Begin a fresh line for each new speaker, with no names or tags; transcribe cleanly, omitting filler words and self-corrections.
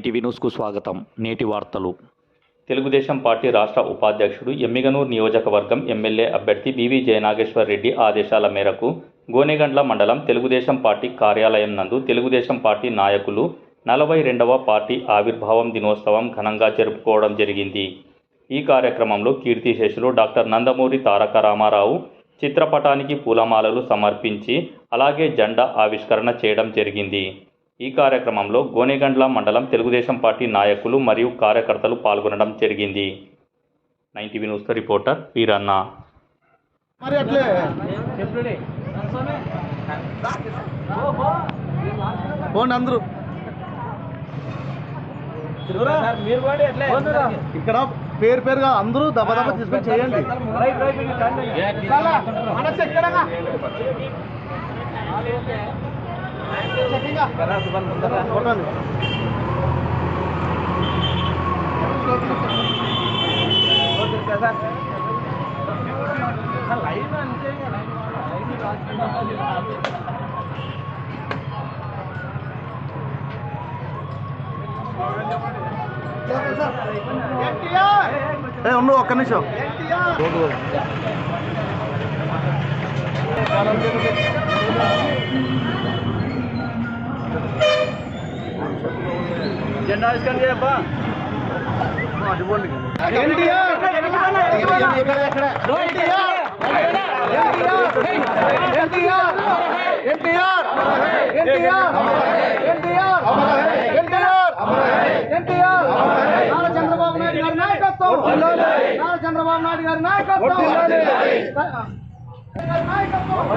NTV న్యూస్కు స్వాగతం. నేటి వార్తలు.
తెలుగుదేశం పార్టీ రాష్ట్ర ఉపాధ్యక్షుడు ఎమ్మిగనూరు నియోజకవర్గం ఎమ్మెల్యే అభ్యర్థి బివి జయనాగేశ్వర్ రెడ్డి ఆదేశాల మేరకు గోనెగండ్ల మండలం తెలుగుదేశం పార్టీ కార్యాలయం నందు తెలుగుదేశం పార్టీ నాయకులు 42వ పార్టీ ఆవిర్భావం దినోత్సవం ఘనంగా జరుపుకోవడం జరిగింది. ఈ కార్యక్రమంలో కీర్తిశేషులు డాక్టర్ నందమూరి తారక రామారావు చిత్రపటానికి పూలమాలలు సమర్పించి అలాగే జెండా ఆవిష్కరణ చేయడం జరిగింది. ఈ కార్యక్రమంలో గోనెగండ్ల మండలం తెలుగుదేశం పార్టీ నాయకులు మరియు కార్యకర్తలు పాల్గొనడం జరిగింది. 9TV news reporter Veeranna.
ఇక్కడ పేరుగా అందరూ దబదబ తీసుకొని చేయండి. ఉండు ఒక్క నిమిషం. జెండా ఆవిష్కరణ చేయబ్బా. చంద్రబాబు నాయుడు గారి నాయకత్వం, చంద్రబాబు నాయుడు గారి నాయకత్వం, నాయకత్వం